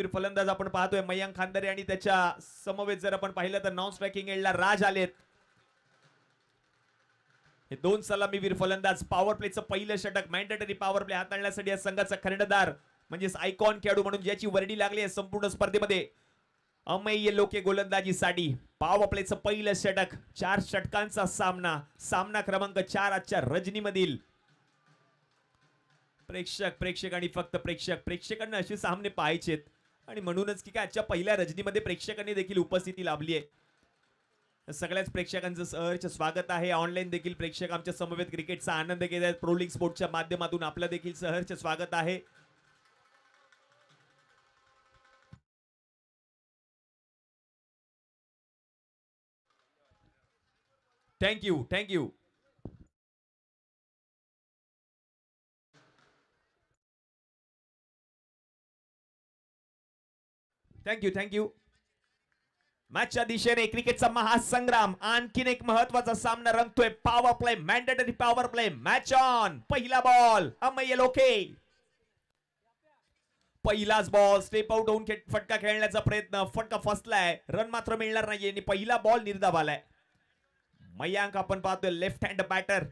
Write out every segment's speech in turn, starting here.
माहितीवीर फलंदाज आपण पाहतोय मयांक खानदारे आणि त्याच्या समवेत जर आपण पाहिलं तर नॉन स्ट्रायकिंग एंडला राज आलेत. हे दोन सलामीवीर फलंदाज. पॉवर प्लेचं पहिलं षटक मॅन्डेटरी पॉवर प्ले हाताळण्यासाठी या संघाचा खंडदार म्हणजेच आयकॉन खेळाडू म्हणून ज्याची वर्णी लागली आहे संपूर्ण स्पर्धेमध्ये अमेय लोके गोलंदाजीसाठी. पॉवर प्लेचं पहिलं षटक. 4 षटकांचा सामना क्रमांक 4 आजच्या रजनीमधील. प्रेक्षक आणि फक्त प्रेक्षकांना असे सामने पाहायचेत आणि म्हणूनच की काय आजच्या पहिल्या रजनीमध्ये प्रेक्षकांनी देखील उपस्थिती लाभली आहे. सगळ्याच प्रेक्षकांचं सहर्ष स्वागत आहे. ऑनलाईन देखील प्रेक्षक आमच्या समवेत क्रिकेटचा आनंद घेत आहेत. प्रो लीग स्पोर्ट्सच्या माध्यमातून आपलं देखील सहर्ष स्वागत आहे. थँक्यू. मॅचच्या दिशेने क्रिकेटचा महासंग्राम. आणखीन एक महत्वाचा सामना रंगतोय. Power play, mandatory power play. Match on. पहिला बॉल अमेय लोके. पहिलाच बॉल. स्टेप आउट होऊन फटका खेळण्याचा प्रयत्न. फटका फसलाय. रन मात्र मिळणार नाहीये आणि पहिला बॉल निर्धाव आलाय. मयांक आपण पाहतोय लेफ्ट हँड बॅटर.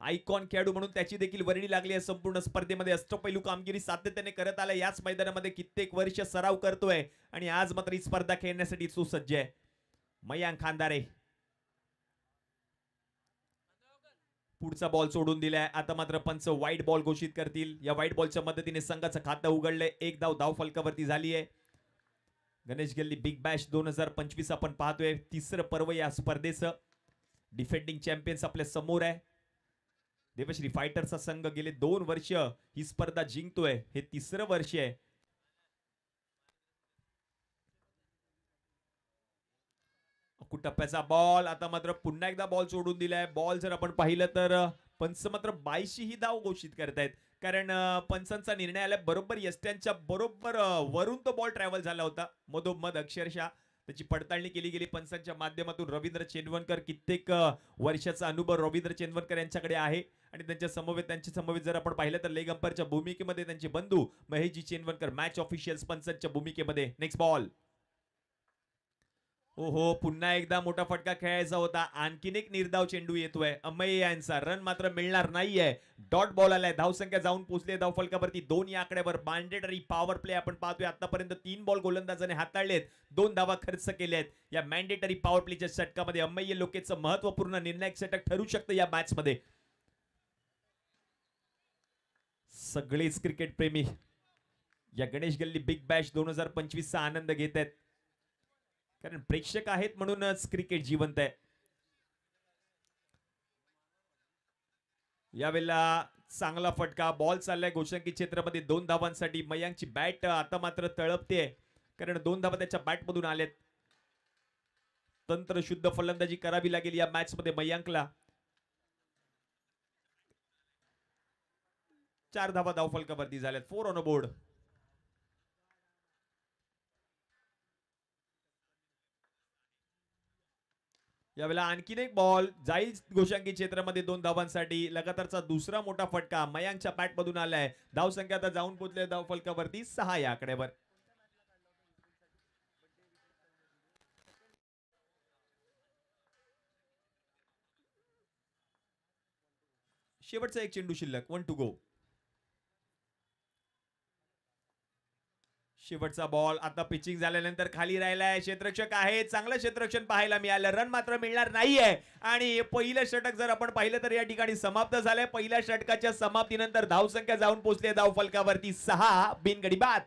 आयकॉन खेळाडू म्हणून त्याची देखील वर्णी लागली आहे संपूर्ण स्पर्धेमध्ये. अष्टपैलू कामगिरी सातत्याने करत आलाय. याच मैदानामध्ये कित्येक वर्ष सराव करतोय आणि आज मात्र ही स्पर्धा खेळण्यासाठी सुसज्ज आहे मयांक खानदारे. पुढचा बॉल सोडून दिलाय. आता मात्र पंच वाईट बॉल घोषित करतील. या वाईट बॉलच्या मदतीने संघाचं खातं उघडलंय. एक धाव फलकावरती झाली आहे. गणेश गल्ली बिग बॅश 2025 आपण पाहतोय. तिसरं पर्व या स्पर्धेचं. डिफेंडिंग चॅम्पियन्स आपल्या समोर आहे. देवश्री फायटरचा संघ गेले 2 वर्ष ही स्पर्धा जिंकतोय. हे तिसरं वर्ष आहे. टप्प्याचा बॉल. आता मात्र पुन्हा एकदा बॉल सोडून दिलाय. बॉल जर आपण पाहिलं तर पंच मात्र 82 ही धाव घोषित करतायत. कारण पंचांचा निर्णय आला बरोबर यष्ट्यांच्या बरोबर वरून तो बॉल ट्रॅव्हल झाला होता मधोमध. अक्षरशः त्याची पडताळणी केली गेली पंचांच्या माध्यमातून. रवींद्र चेनवणकर, कित्येक वर्षाचा अनुभव रवींद्र चेनवणकर यांच्याकडे आहे आणि त्यांच्या समवेत जर आपण पाहिलं तर लेग अंपायरच्या भूमिकेमध्ये त्यांचे बंधू महेशजी चेनवणकर, मॅच ऑफिशियल्स पंचांच्या भूमिकेमध्ये. Next ball. ओहो, पुन्हा एकदा मोठा फटका खेळायचा होता. आणखीन एक निर्धाव चेंडू येतोय अमेय यांचा. रन मात्र मिळणार नाहीये. डॉट बॉल आलाय. धावसंख्या जाऊन पोहोचली धाव फलकावरती 2 या आकड्यावर. मॅन्डेटरी पॉवर प्ले आपण पाहतोय. आतापर्यंत 3 बॉल गोलंदाजाने हाताळलेत. 2 धावा खर्च केल्यात. या मॅन्डेटरी पॉवर प्लेच्या षटकामध्ये अमेय लोकेचं महत्वपूर्ण निर्णायक षटक ठरू शकतं या मॅच मध्ये. सगळेच क्रिकेट प्रेमी या गणेश गल्ली बिग बॅश 2025 चा आनंद घेत आहेत. कारण प्रेक्षक आहेत म्हणूनच क्रिकेट जिवंत आहे. यावेळेला चांगला फटका. बॉल चाललाय गोशांकी क्षेत्रामध्ये 2 धावांसाठी. मयांकची बॅट आता मात्र तळपते कारण 2 धावा त्याच्या बॅट मधून आलेत. तंत्रशुद्ध फलंदाजी करावी लागेल या मॅच मध्ये मयांकला. 4 धावा धाव फलकावरती झाल्यात. 4 ऑन बोर्ड. यावेळेला आणखीन एक बॉल जाईल गोशांकी क्षेत्रामध्ये 2 धावांसाठी. लगातारचा दुसरा मोठा फटका मयांकच्या बॅट मधून आलाय. धाव संख्या आता जाऊन पोहोचले धाव फलकावरती 6 या आकड्यावर. शेवटचा एक चेंडू शिल्लक. 1 टू गो. शेवटचा बॉल. आता पिचिंग झाल्यानंतर खाली राहिलाय. क्षेत्ररक्षक आहे. चांगलं क्षेत्ररक्षण पाहायला मिळालं. रन मात्र मिळणार नाहीये आणि पहिलं षटक जर आपण पाहिलं तर या ठिकाणी समाप्त झालंय. पहिल्या षटकाच्या समाप्तीनंतर धावसंख्या जाऊन पोहोचली धाव फलकावरती 6 बिनगडी बाद.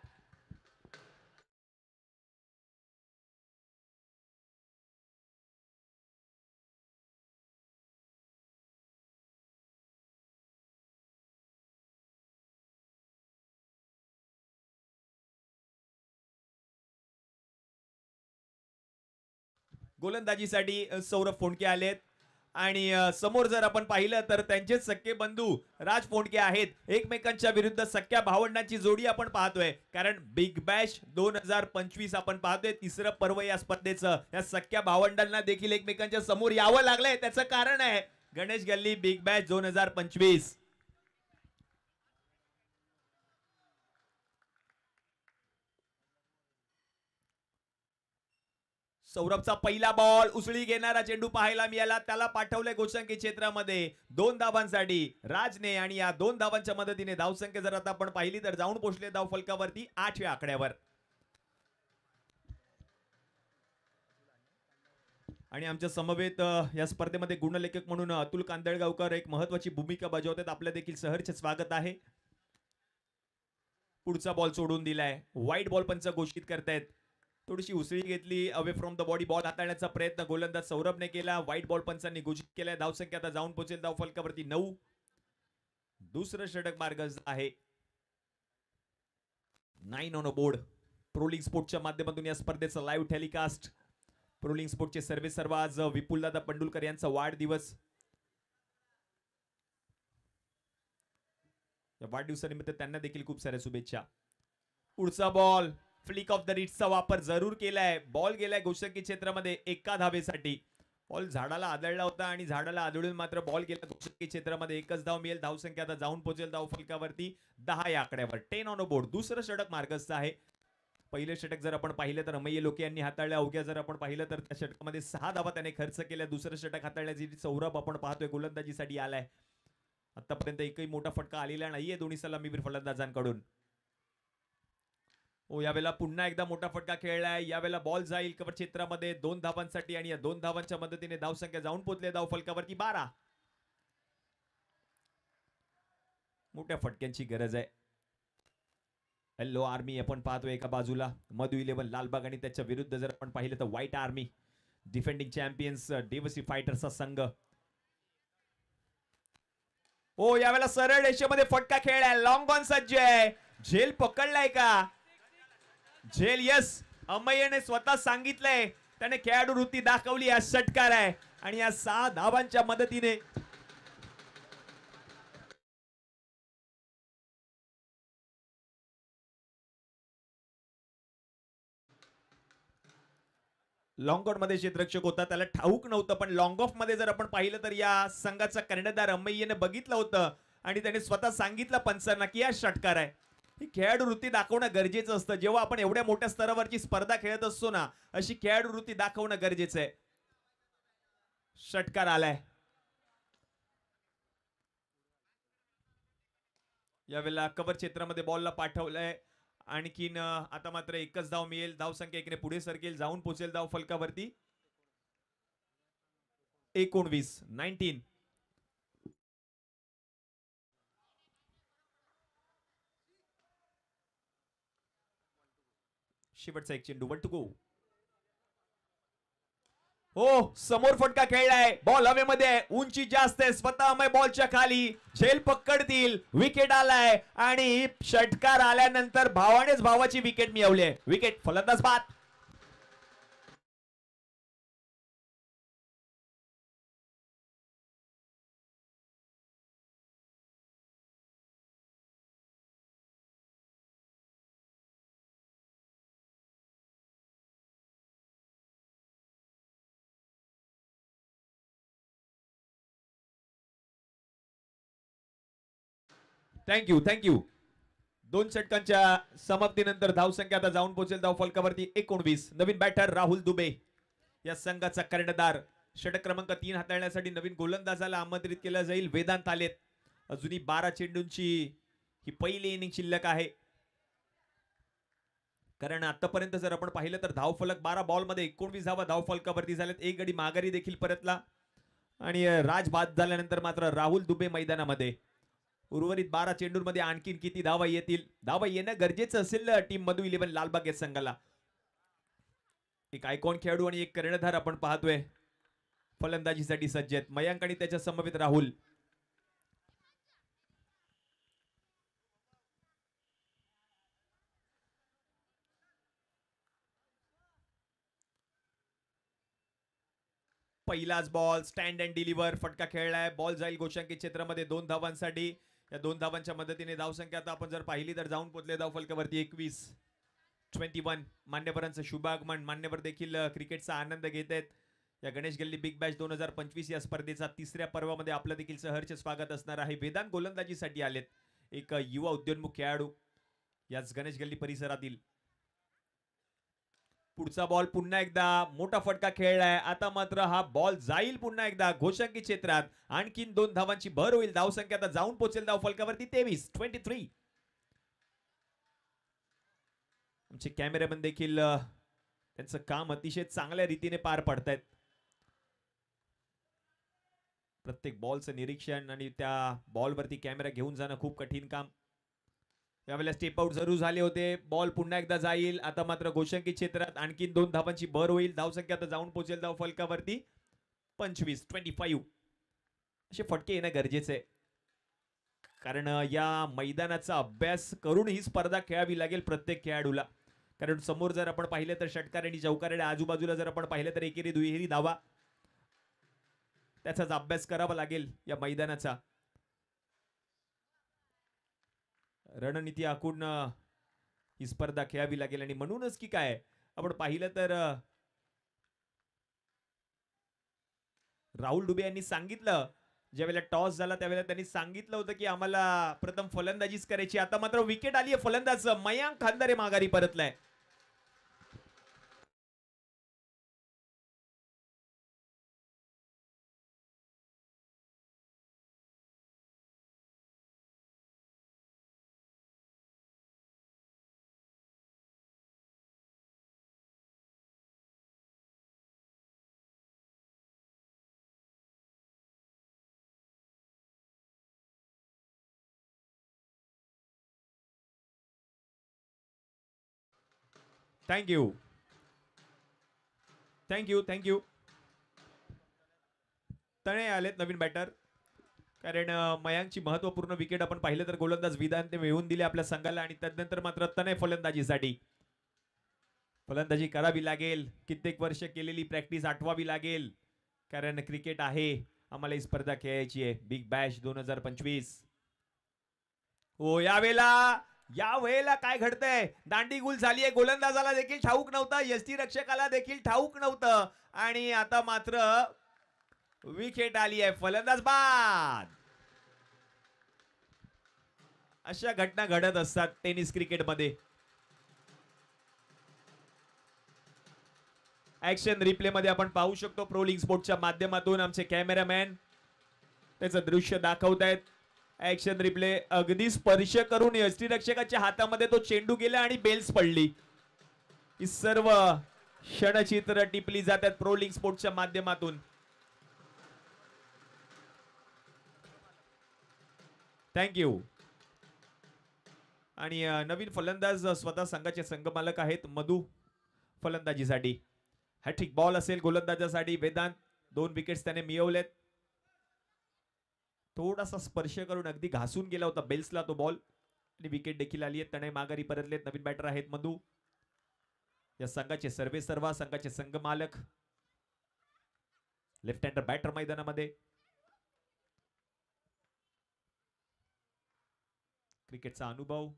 गोलंदाजीसाठी सौरभ फोंडके आलेत आणि समोर जर आपण पाहिलं तर त्यांचे सख्खे बंधू राज फोंडके आहेत. एकमेकांच्या विरुद्ध सख्या भावंडांची जोडी आपण पाहतोय. कारण बिग बॅश 2025 आपण पाहतोय. तिसरं पर्व या स्पर्धेचं. या सख्या भावंडांना देखील एकमेकांच्या समोर यावं लागलंय. त्याचं कारण आहे गणेश गल्ली बिग बॅश 2025. सौरभचा पहिला बॉल, उसळी घेणारा चेंडू पाहायला मिळाला, त्याला पाठवलंय गोलशंकी क्षेत्रामध्ये 2 धावांसाठी राजने, आणि या 2 धावांच्या मदतीने धावसंख्या जर आता आपण पाहिली तर जाऊन पोहोचले धाव फलकावरती 8व्या आकड्यावर. आणि आमच्या समवेत या स्पर्धेमध्ये गुणलेखक म्हणून अतुल कांदळगावकर एक महत्वाची भूमिका बजावतात. आपल्या देखील सहर्ष स्वागत आहे. पुढचा बॉल सोडून दिलाय, वाईट बॉल पंच घोषित करतायत. थोडीशी उसळी घेतली, away from the body ball हाताळण्याचा प्रयत्न गोलंदाज सौरभने केला. व्हाईट बॉल पंचांनी घोषित केलाय. धावसंख्या आता जाऊन पोहोचेल धाव फलकावरती 9. दुसरं षटक मार्गस्थ आहे. 9 ऑन अ बोर्ड. प्रोलिंग स्पोर्टच्या माध्यमातून या स्पर्धेचं लाईव्ह टेलिकास्ट. प्रोलिंग स्पोर्टचे सर्वे सर्व आज विपुलदादा पंडुलकर यांचा वाढदिवस. या वाढदिवसानिमित्त त्यांना देखील खूप साऱ्या शुभेच्छा. पुढचा बॉल, फ्लिक ऑफ द रिट्सचा वापर जरूर केलाय. बॉल गेलाय गोलशंकी क्षेत्रामध्ये एका धावेसाठी. बॉल झाडाला आदळला होता आणि झाडाला आदळून मात्र बॉल गेला गोलशंकी क्षेत्रामध्ये. एकच धाव मिळेल. धावसंख्या आता जाऊन पोहोचेल धाव फलकावरती 10 या आकड्यावर. 10 ऑन अ बोर्ड. दुसरं षटक मार्गस्थ आहे. पहिले षटक जर आपण पाहिलं तर अमय्य लोके यांनी हाताळल्या. अवघ्या जर आपण पाहिलं तर त्या षटकामध्ये 6 धावा त्याने खर्च केल्या. दुसरं षटक हाताळण्याची सौरभ आपण पाहतोय गोलंदाजीसाठी आलाय. आतापर्यंत एकही मोठा फटका आलेला नाहीये दोन्ही सलामीवीर फलंदाजांकडून. यावेळेला पुन्हा एकदा मोठा फटका खेळलाय. यावेळेला बॉल जाईल कव्हर क्षेत्रामध्ये 2 धावांसाठी, आणि या 2 धावांच्या मदतीने धावसंख्या जाऊन पोहोचले धाव फलकावरती 12. मोठ्या फटक्यांची गरज आहे. येल्लो आर्मी आपण पाहतोय एका बाजूला, मधु 11 लालबाग, आणि त्याच्या विरुद्ध जर आपण पाहिलं तर व्हाईट आर्मी डिफेंडिंग चॅम्पियन्स डेवसी फायटर्सचा संघ. यावेळेला सरळ रेषेमध्ये फटका खेळलाय. लॉंग ऑन सज्ज आहे. झेल पकडलाय का? झेल, यस. अमय्यने स्वतः सांगितलंय, त्याने खेळाडू वृत्ती दाखवली. हा षटकार आहे आणि या 6 धावांच्या मदतीने लॉंग ऑन मध्ये क्षेत्ररक्षक होता, त्याला ठाऊक नव्हतं, पण लॉंग ऑफ मध्ये जर आपण पाहिलं तर या संघाचा कर्णधार अमय्यने बघितलं होतं आणि त्याने स्वतः सांगितलं पंचांना की हा षटकार आहे. ही खेळाडू वृत्ती दाखवणं गरजेचं असतं. जेव्हा आपण एवढ्या मोठ्या स्तरावरची स्पर्धा खेळत असतो ना, अशी खेळाडू वृत्ती दाखवणं गरजेचं आहे. षटकार आलाय. यावेळेला कव्हर क्षेत्रामध्ये बॉलला पाठवलंय. आणखीन आता मात्र एकच धाव मिळेल. धावसंख्या 1ने पुढे सरकेल. जाऊन पोहोचेल धाव फलकावरती 19. शेवटचा एक चेंडू, 1 टू गो. समोर फटका खेळलाय. बॉल हवेमध्ये, उंची जास्त आहे. स्वतः अमय बॉलच्या खाली. झेल पकडतील. विकेट आलाय आणि षटकार आल्यानंतर भावानेच भावाची विकेट मिळवली आहे. विकेट, फलंदाज बाद. थँक्यू. 2 षटकांच्या समाप्तीनंतर धावसंख्या आता जाऊन पोहोचेल धाव फलकावरती 19. नवीन बॅटर राहुल दुबे या संघाचा कर्णधार. षटक क्रमांक 3 हाताळण्यासाठी नवीन गोलंदाजाला आमंत्रित केलं जाईल. वेदांत आलेत. अजूनही 12 चेंडूंची ही पहिली इनिंग शिल्लक आहे. कारण आतापर्यंत जर आपण पाहिलं तर धाव फलक 12 बॉल मध्ये 19 धावा धाव फलकावरती झाल्यात. एक गडी माघारी देखील परतला आणि राज बाद झाल्यानंतर मात्र राहुल दुबे मैदानामध्ये. उर्वरित 12 चेंडूंमध्ये आणखीन किती धावा येतील? धावा येणं गरजेचं असेल टीम मधु 11 लालबाग या संघाला. एक आयकॉन खेळाडू आणि एक कर्णधार आपण पाहतोय फलंदाजीसाठी सज्ज आहेत. मयांक आणि त्याच्या समवेत राहुल. पहिलाच बॉल, स्टँड अँड डिलिव्हर. फटका खेळलाय. बॉल जाईल गोलशंकी क्षेत्रामध्ये 2 धावांसाठी. या 2 धावांच्या मदतीने धावसंख्या आता आपण जर पाहिली तर जाऊन पोहोचले धाव फलकावरती 21. मान्यवरांचं शुभागमन. मान्यवर देखील क्रिकेटचा आनंद घेत आहेत. या गणेश गल्ली बिग बॅश 2025 या स्पर्धेचा 3ऱ्या पर्वामध्ये आपलं देखील सहर्ष स्वागत असणार आहे. वेदांत गोलंदाजीसाठी आलेत. एक युवा उद्योन्मुख खेळाडू याच गणेश गल्ली परिसरातील. पुढचा बॉल पुन्हा एकदा मोठा फटका खेळलाय. आता मात्र हा बॉल जाईल पुन्हा एकदा घोषंकी क्षेत्रात. आणखीन 2 धावांची भर होईल. धावसंख्या आता जाऊन पोहोचेल धाव फलकावरती 23. आमचे कॅमेरामन देखील त्यांचं काम अतिशय चांगल्या रीतीने पार पाडतायत. प्रत्येक बॉलचं निरीक्षण आणि त्या बॉलवरती कॅमेरा घेऊन जाणं खूप कठीण काम. यावेळेला स्टेप आउट जरूर झाले होते. बॉल पुन्हा एकदा जाईल. आता मात्र घोषंकी क्षेत्रात आणखीन 2 धावांची भर होईल. धावसंख्या आता जाऊन पोहोचेल धाव फलकावरती 25. असे फटके येणं गरजेचे आहे, कारण या मैदानाचा अभ्यास करून ही स्पर्धा खेळावी लागेल प्रत्येक खेळाडूला. कारण समोर जर आपण पाहिलं तर षटकार आणि चौकार आजूबाजूला जर आपण पाहिलं तर एकेरी दुहेरी धावा, त्याचाच अभ्यास करावा लागेल या मैदानाचा. रणनीती आखून ही स्पर्धा खेळावी लागेल. आणि म्हणूनच की काय आपण पाहिलं तर राहुल डुबे यांनी सांगितलं, ज्यावेळेला टॉस झाला त्यावेळेला त्यांनी सांगितलं होतं की आम्हाला प्रथम फलंदाजीच करायची. आता मात्र विकेट आली आहे. फलंदाज मयांक खांदारे माघारी परतलाय. Thank you thank you thank you. तणे आलेत नवीन बॅटर. कारण मयांकची महत्वपूर्ण विकेट आपण पाहिलं तर गोलंदाज विधानने मिळवून दिले आपल्या संघाला. आणि त्यानंतर मात्र तणे फलंदाजीसाठी फलंदाजी करावी लागेल. कित्येक वर्ष केलेली प्रॅक्टिस आठवावी लागेल, कारण क्रिकेट आहे, आम्हाला ही स्पर्धा खेळायची आहे. Big Bash 2025. हो, यावेळेला काय घडतंय? दांडी गुल झालीये. गोलंदाजाला देखील ठाऊक नव्हतं, यष्टीरक्षकाला देखील ठाऊक नव्हतं. आणि आता मात्र विकेट आली आहे. फलंदाज बाद. अशा घटना घडत असतात टेनिस क्रिकेटमध्ये. ऍक्शन रिप्ले मध्ये आपण पाहू शकतो प्रो लीग स्पोर्टच्या माध्यमातून आमचे कॅमेरामॅन त्याचं दृश्य दाखवतायत. Action replay. अगदी स्पर्श करून यष्टीरक्षकाच्या हातामध्ये तो चेंडू गेला आणि बेल्स पडली. ही सर्व क्षणचित्र टिपली जातात प्रो लीग स्पोर्टच्या माध्यमातून. थँक्यू. आणि नवीन फलंदाज स्वतः संघाचे संघमालक आहेत मधू फलंदाजीसाठी. हॅट्रिक बॉल असेल गोलंदाजासाठी. वेदांत 2 विकेट्स त्याने मिळवलेत. थोडासा स्पर्श करून अगदी घासून गेला होता बेल्सला तो बॉल, आणि विकेट देखील आली आहे. त्याने माघारी परतलेत. नवीन बॅटर आहेत मधू, या संघाचे सर्वेसर्वा, संघाचे संघ मालक. लेफ्ट हँडर बॅटर मैदानामध्ये. क्रिकेटचा अनुभव.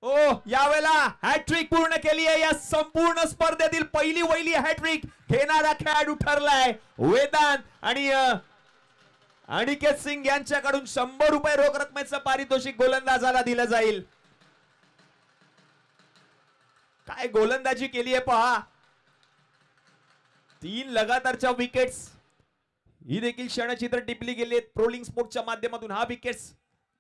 ओ, यावेळेला हॅट्रिक पूर्ण केली आहे. या संपूर्ण स्पर्धेतील पहिली वहिली हॅट्रिक घेणारा खेळाडू ठरलाय वेदांत. आणि अनिकेत सिंग यांच्याकडून 100 रुपये रोख रकमेचं पारितोषिक गोलंदाजाला दिलं जाईल. काय गोलंदाजी केली आहे पहा. 3 लगातारच्या विकेट्स, ही देखील क्षणचित्र टिपली गेली प्रो लीग स्पोर्टच्या माध्यमातून. हा विकेट्स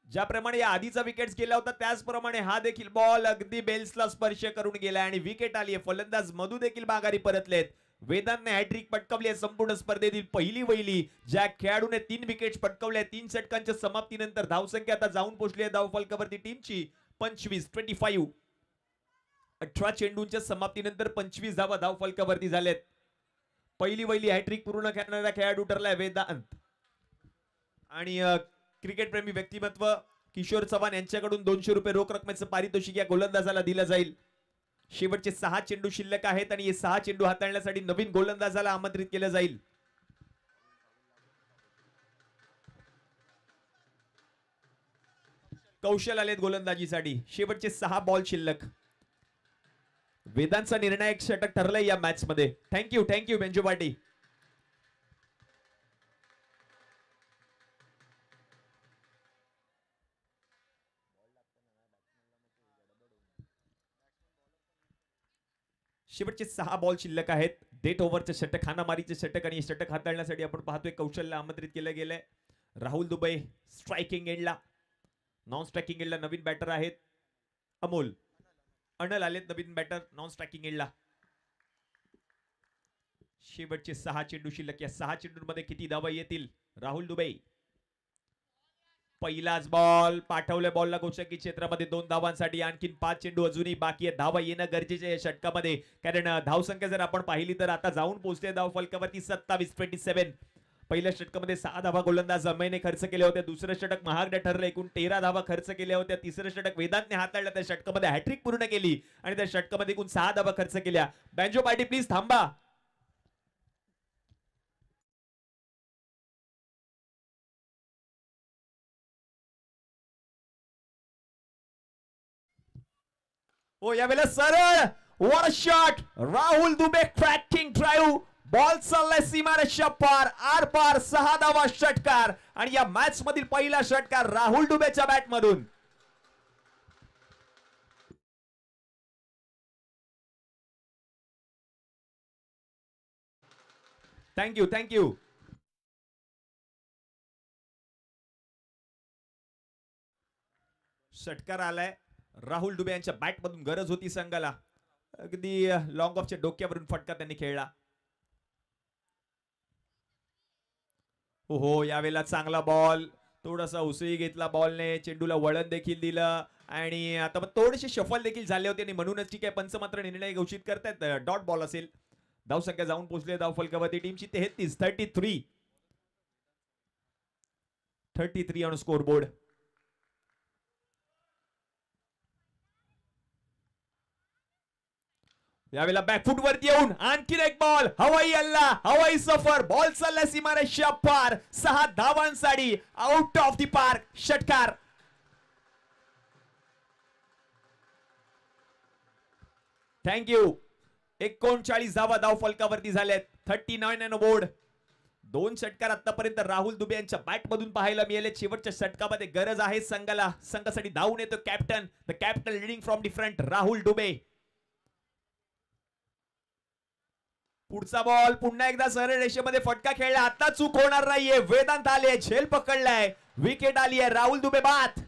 ज्याप्रमाणे या आधीचा विकेट्स गेला होता त्याचप्रमाणे हा देखील बॉल अगदी बेल्सला स्पर्श करून गेला आणि विकेट आली आहे. फलंदाज मधू देखील माघारी परतलेत. वेदांतने हॅट्रिक पटकावली आहे संपूर्ण स्पर्धेतील पहिली वहिली. ज्या खेळाडूने 3 विकेट्स पटकावल्या 3 षटकांच्या समाप्तीनंतर. धावसंख्या आता जाऊन पोहोचली आहे धाव फलकावरती टीमची 25. 18 चेंडूंच्या समाप्तीनंतर 25 धावा धाव फलकावरती झालेत. पहिली वहिली हॅट्रिक पूर्ण करणारा खेळाडू ठरलाय वेदांत. आणि क्रिकेट प्रेमी व्यक्तिमत्व किशोर चव्हाण यांच्याकडून 200 रुपये रोख रकमेचं पारितोषिक या गोलंदाजाला दिलं जाईल. शेवटचे 6 चेंडू शिल्लक आहेत आणि हे 6 चेंडू हाताळण्यासाठी नवीन गोलंदाजाला आमंत्रित केलं जाईल. कौशल आलेत गोलंदाजीसाठी. शेवटचे 6 बॉल शिल्लक. वेदांतचा निर्णायक षटक ठरलंय या मॅच मध्ये. थँक्यू बेंजो पाटी. शेवटचे 6 बॉल शिल्लक आहेत. डेट ओव्हरचे षटक, हाणामारीचे षटक आणि षटक हाताळण्यासाठी आपण पाहतोय कौशल्य आमंत्रित केलं गेलंय. राहुल दुबे स्ट्रायकिंग एंडला, नॉन स्ट्रायकिंग एंडला नवीन बॅटर आहेत अमोल. अनल आलेत नवीन बॅटर नॉन स्ट्रायकिंग एंडला. शेवटचे 6 चेंडू शिल्लक. या 6 चेंडूंमध्ये किती धावा येतील? राहुल दुबे पहिलाच बॉल पाठवले, बॉलला गोषकी क्षेत्रामध्ये 2 धावांसाठी. आणखीन 5 चेंडू अजूनही बाकी आहे. धावा येणं गरजेचे आहे षटकामध्ये, कारण धावसंख्या जर आपण पाहिली तर आता जाऊन पोहोचते धाव फलकावरती 27. पहिल्या षटकामध्ये 6 धावा गोलंदाज अमयने खर्च केल्या होत्या. दुसरं षटक महागडं ठरलं, एकूण 13 धावा खर्च केल्या होत्या. तिसरं षटक वेदांतने हाताळलं, त्या षटकामध्ये हॅट्रिक पूर्ण केली आणि त्या षटकामध्ये एकूण 6 धावा खर्च केल्या. बँजो पार्टी प्लीज थांबा. ओ यावेळेला सरळ वर shot, Rahul Dubey tracking drive, ball चाललाय सीमारेषा पार, आर पार. 6 धावा षटकार आणि या मॅच मधील पहिला षटकार राहुल दुबेच्या बॅट मधून. Thank you thank you. षटकार आलाय राहुल दुबे यांच्या बॅट मधून. गरज होती संघाला, अगदी लॉंग ऑफच्या डोक्यावरून फटका त्यांनी खेळला. हो यावेळेला चांगला बॉल, थोडासा उसळी घेतला बॉलने, चेंडूला वळण देखील दिलं आणि आता थोडेसे शफल देखील झाले होते आणि म्हणूनच ठीक आहे पंच मात्र निर्णय घोषित करतायत. डॉट बॉल असेल. धावसंख्या जाऊन पोहोचले धाव फलकावरती टीमची 33 ऑन स्कोर बोर्ड. यावेळेला बॅकफुट वरती येऊन आणखीन एक बॉल, हवाई हल्ला, हवाई सफर, बॉल चालला सीमारेषा पार. 6 धावांसाठी आउट ऑफ द पार्क षटकार. थँक्यू. 39 धावा धाव फलकावरती झाल्यात. 39 ऑन बोर्ड. 2 षटकार आतापर्यंत राहुल दुबे यांच्या बॅट मधून पाहायला मिळाले. शेवटच्या षटकामध्ये गरज आहे संघाला, संघासाठी धावून येतो captain, the captain leading from the front, Rahul Dubey. पुढचा बॉल पुन्हा एकदा सरळ रेषेमध्ये फटका खेळला. आता चूक होणार नाहीये. वेदांत आले, झेल पकडलाय, विकेट आली आहे. राहुल दुबे बाद.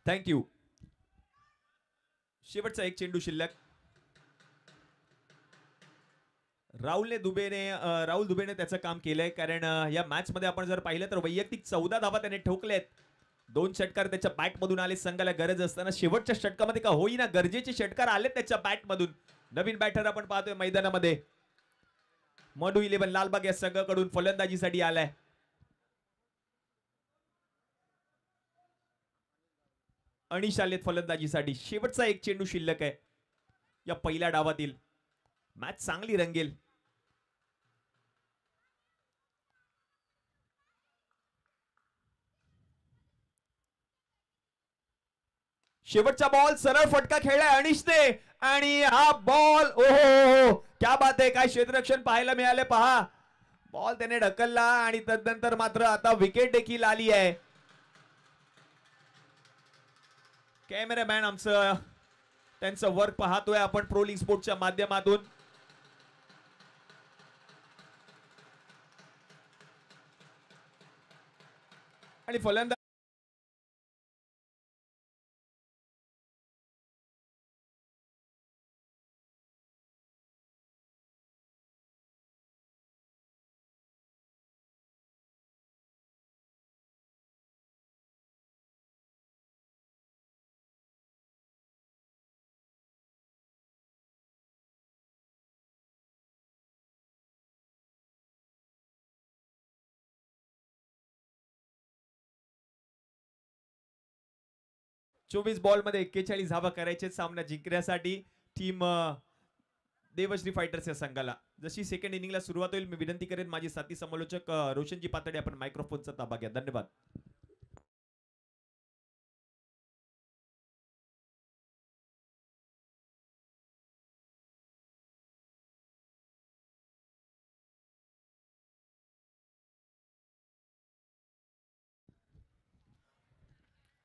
थँक्यू. शेवटचा एक चेंडू शिल्लक. राहुल दुबेने त्याचं काम केलंय, कारण या मॅच मध्ये आपण जर पाहिलं तर वैयक्तिक 14 धावा त्याने ठोकलेत. 2 षटकार त्याच्या बॅट मधून आले. संघाला गरज असताना शेवटच्या षटकामध्ये का होईना गरजेचे षटकार आले त्याच्या बॅट मधून. नवीन बॅटर आपण पाहतोय मैदानामध्ये, मधू 11 लालबाग या संघाकडून फलंदाजीसाठी आलाय. अनिश आलेत फलंदाजीसाठी. शेवटचा एक चेंडू शिल्लक आहे या पहिल्या डावातील. मॅच चांगली रंगेल. शेवटचा बॉल, सरळ फटका खेळलाय अनिशने आणि हा बॉल, ओहो क्या बात आहे. काय क्षेत्ररक्षण पाहायला मिळाले पहा. बॉल त्याने ढकलला आणि तदनंतर मात्र आता विकेट देखील आली आहे. कॅमेरामॅन आमचं त्यांचं वर्क पाहतोय आपण प्रो लीग स्पोर्ट्सच्या माध्यमातून. आणि फलंदाज चोवीस बॉल मध्ये 41 धावा करायचे सामना जिंकण्यासाठी टीम देवश्री फायटर्स या संघाला. जशी सेकंड इनिंगला सुरुवात होईल मी विनंती करेन माझे साथी समालोचक रोशनजी पातळे आपण मायक्रोफोनचा ताबा घ्या. धन्यवाद.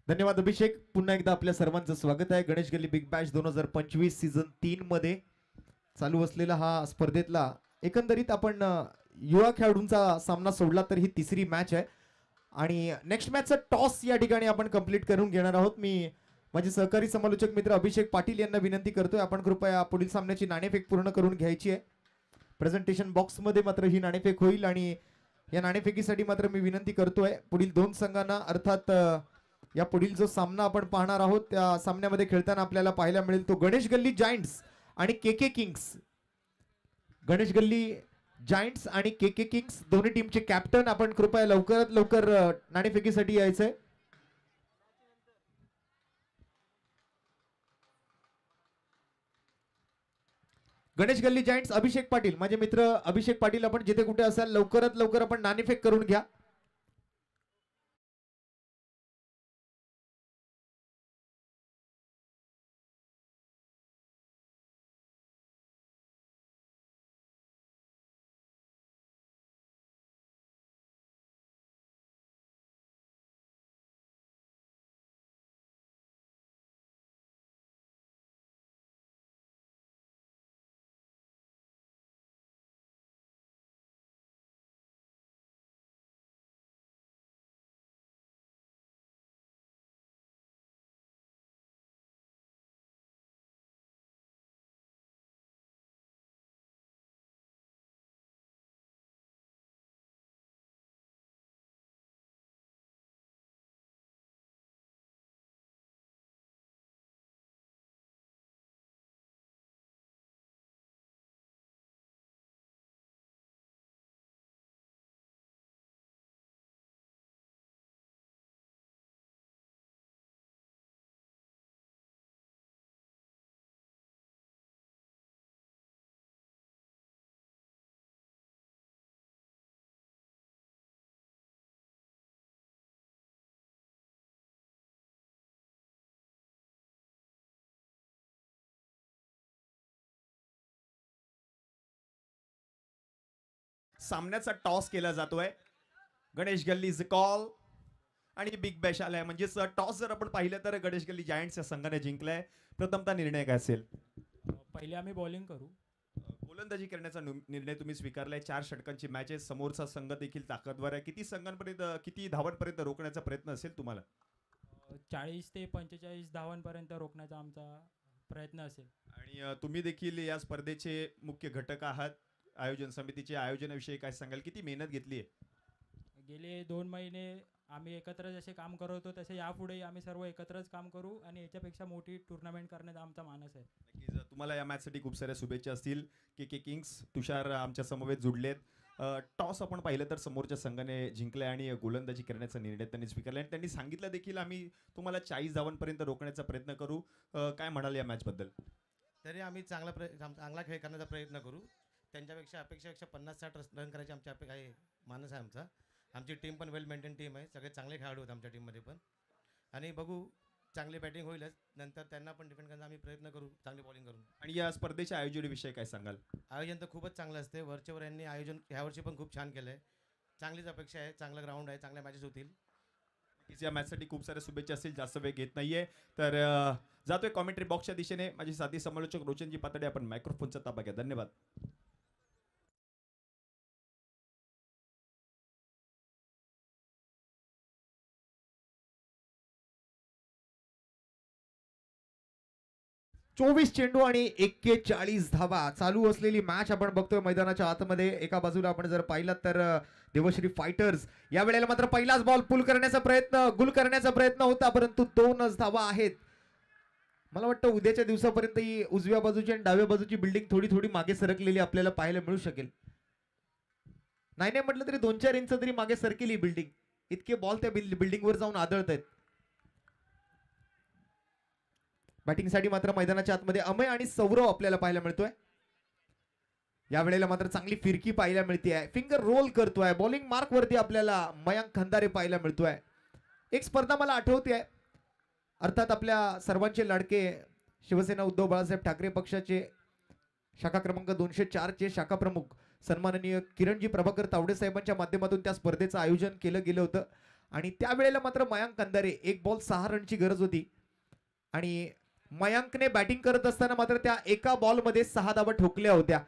धन्यवाद अभिषेक. पुन्हा एकदा आपल्या सर्वांचं स्वागत आहे गणेश गल्ली बिग बॅश 2025 सीझन 3 मध्ये चालू असलेला हा स्पर्धेतला एकंदरीत आपण युवा खेळाडूंचा सामना सोडला तर ही तिसरी मॅच आहे आणि नेक्स्ट मॅचचा टॉस या ठिकाणी आपण कंप्लीट करून घेणार आहोत. मी माझे सहकारी समालोचक मित्र अभिषेक पाटील यांना विनंती करतोय आपण कृपया पुढील सामन्याची नाणेफेक पूर्ण करून घ्यायची आहे. प्रेझेंटेशन बॉक्स मध्ये मात्र ही नाणेफेक होईल आणि या नाणेफेकीसाठी मात्र मी विनंती करतोय पुढील दोन संघांना अर्थात या पुढील जो सामना आपण पाहणार आहोत त्या सामन्यामध्ये खेळताना आपल्याला पाहायला मिळेल तो गणेश गल्ली जायंट्स आणि केके किंग्स. गणेश गल्ली जायंट्स आणि केके किंग्स दोन्ही टीमचे कॅप्टन आपण कृपया लवकरात लवकर नाणेफेकीसाठी यायचंय. गणेश गल्ली जायंट्स अभिषेक पाटील माझे मित्र अभिषेक पाटील आपण जिथे कुठे असाल लवकरात लवकर आपण नाणेफेक करून घ्या. सामन्याचा टॉस केला जातोय. गणेश गल्ली इज कॉल आणि बिग बॅश आलाय म्हणजेच टॉस जर आपण पाहिलं तर गणेश गल्ली जायंट्स या संघाने जिंकलाय. प्रथमतः निर्णय काय असेल? पहिले आम्ही बॉलिंग करू. गोलंदाजी करण्याचा निर्णय तुम्ही स्वीकारलाय. 4 षटकांची मॅच आहे. समोरचा संघ देखील ताकदवर आहे. किती धावांपर्यंत रोखण्याचा प्रयत्न असेल तुम्हाला? 40 ते 45 धावांपर्यंत रोखण्याचा आमचा प्रयत्न असेल. आणि तुम्ही देखील या स्पर्धेचे मुख्य घटक आहात. आयोजन समितीचे आयोजनाविषयी काय सांगाल? किती मेहनत घेतली आहे? गेले 2 महिने आम्ही एकत्र जसे काम करत होतो तसे यापुढे आम्ही सर्व एकत्रच काम करू आणि याच्यापेक्षा मोठी टुर्नामेंट करण्याचा आमचा मानस आहे. नक्कीच तुम्हाला या मॅचसाठी खूप साऱ्या शुभेच्छा असतील. के किंग्स तुषार आमच्या समवेत जुडलेत. टॉस आपण पाहिलं तर समोरच्या संघाने जिंकलाय आणि गोलंदाजी करण्याचा निर्णय त्यांनी स्वीकारला आणि त्यांनी सांगितलं देखील आम्ही तुम्हाला 40 धावांपर्यंत रोखण्याचा प्रयत्न करू. काय म्हणाल या मॅच बद्दल? तरी आम्ही चांगला खेळ करण्याचा प्रयत्न करू. त्यांच्यापेक्षा अपेक्षापेक्षा 50-60 रन करायची आमच्या काही मानस आहे आमचा. आमची टीम पण वेल मेंटेन टीम आहे. सगळे चांगले खेळाडू आहेत आमच्या टीममध्ये पण आणि बघू चांगली बॅटिंग होईलच. नंतर त्यांना पण डिपेंड करण्याचा आम्ही प्रयत्न करू चांगली बॉलिंग करून. आणि या स्पर्धेच्या आयोजनाविषयी काय सांगाल? आयोजन तर खूपच चांगलं असते. वरचेवर यांनी आयोजन ह्यावर्षी पण खूप छान केलं आहे. चांगलीच अपेक्षा आहे. चांगलं ग्राउंड आहे. चांगल्या मॅचेस होतील. या मॅचसाठी खूप साऱ्या शुभेच्छा असतील. जास्त वेळ घेत नाहीये तर जातोय कॉमेंट्री बॉक्सच्या दिशेने. माझे साथी समालोचक रोशनजी पातडे आपण मायक्रोफोनचा ताबा घ्या. धन्यवाद. चोवीस चेंडू आणि 41 धावा चालू असलेली मॅच आपण बघतोय मैदानाच्या आतमध्ये. एका बाजूला आपण जर पाहिलात तर देवश्री फायटर्स या वेळेला मात्र पहिलाच बॉल गुल करण्याचा प्रयत्न होता परंतु 2च धावा आहेत. मला वाटतं उद्याच्या दिवसापर्यंत ही उजव्या बाजूची आणि डाव्या बाजूची बिल्डिंग थोडी थोडी मागे सरकलेली आपल्याला पाहायला मिळू शकेल. नाही म्हटलं तरी 2-4 इंच तरी मागे सरकेली बिल्डिंग. इतके बॉल त्या बिल्डिंगवर जाऊन आदळत आहेत. बॅटिंगसाठी मात्र मैदानाच्या आतमध्ये अमय आणि सौरव आपल्याला पाहायला मिळतोय. या वेळेला मात्र चांगली फिरकी पाहायला मिळते. फिंगर रोल करतोय. बॉलिंग मार्क वरती आपल्याला मयांक खंदारे पाहायला मिळतोय. एक स्पर्धा मला आठवते अर्थात आपल्या सर्वांचे लाडके शिवसेना उद्धव बाळासाहेब ठाकरे पक्षाचे शाखा क्रमांक 204 चे शाखा प्रमुख सन्माननीय किरणजी प्रभाकर तावडे साहेबांच्या माध्यमातून त्या स्पर्धेचं आयोजन केलं गेलं होतं आणि त्यावेळेला मात्र मयांक कंदारे, एक बॉल 6 रनची गरज होती आणि मयांकने बॅटिंग करत असताना मात्र त्या एका बॉलमध्ये 6 धावा ठोकल्या होत्या.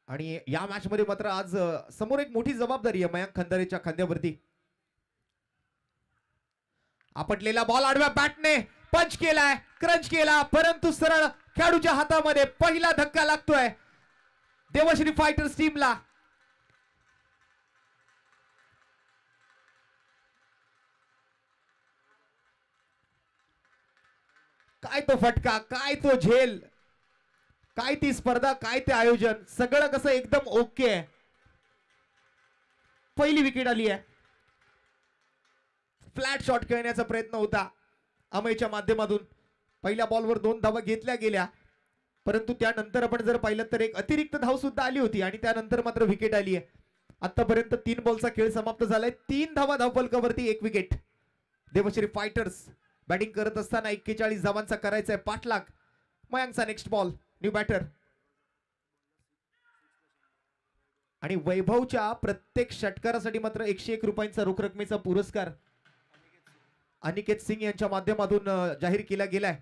आणि या मॅच मध्ये मात्र आज समोर एक मोठी जबाबदारी आहे मयांक खंदारेच्या खांद्यावरती. आपटलेला बॉल आडव्या बॅटने पंच केलाय, क्रंच केला, परंतु सरळ खेळाडूच्या हातामध्ये पहिला धक्का लागतोय देवश्री फायटर्स टीमला. काय तो फटका, काय तो झेल, काय ती स्पर्धा, काय ते आयोजन, सगळं कसं एकदम ओके आहे. पहिली विकेट आली आहे. फ्लॅट शॉट खेळण्याचा प्रयत्न होता अमयच्या माध्यमातून. पहिल्या बॉलवर 2 धावा घेतल्या गेल्या, परंतु त्यानंतर आपण जर पाहिलं तर एक अतिरिक्त धाव सुद्धा आली होती आणि त्यानंतर मात्र विकेट आली आहे. आतापर्यंत 3 बॉलचा खेळ समाप्त झालाय. 3 धावा धावफलकावरती, 1 विकेट. देवश्री फायटर्स बॅटिंग करत असताना 41 धावांचा करायचा आहे पाठलाग. मयांकचा नेक्स्ट बॉल, न्यू बॅटर. आणि वैभवच्या प्रत्येक षटकारासाठी मात्र 101 रुपयांचा रोख रकमेचा पुरस्कार अनिकेत सिंग यांच्या माध्यमातून जाहीर केला गेलाय.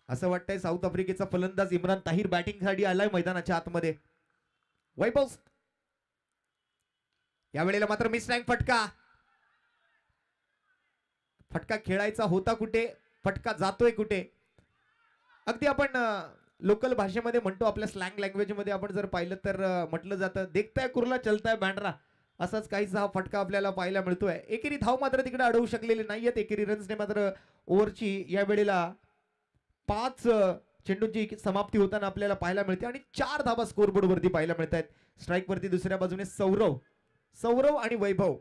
असं वाटतंय साऊथ आफ्रिकेचा फलंदाज इम्रान ताहिर बॅटिंग साठी आलाय मैदानाच्या आतमध्ये. वैभव यावेळेला मात्र मिसलाईन फटका. फटका खेळायचा होता कुठे, फटका जातोय कुठे. अगदी आपण लोकल भाषेमध्ये म्हणतो, आपल्या स्लँग लँग्वेज मध्ये आपण जर पाहिलं तर म्हटलं जातं देखताय कुर्ला चलताय बँड्रा. असाच काहीसा हा फटका आपल्याला पाहायला मिळतोय. एकेरी धाव मात्र तिकडे अडवू शकलेले नाहीयेत. एकेरी रन्सने मात्र ओव्हरची या वेळेला 5 चेंडूंची समाप्ती होताना आपल्याला पाहायला मिळते आणि 4 धावा स्कोरबोर्ड वरती पाहायला मिळत आहेत. स्ट्राईक वरती दुसऱ्या बाजूने सौरव आणि वैभव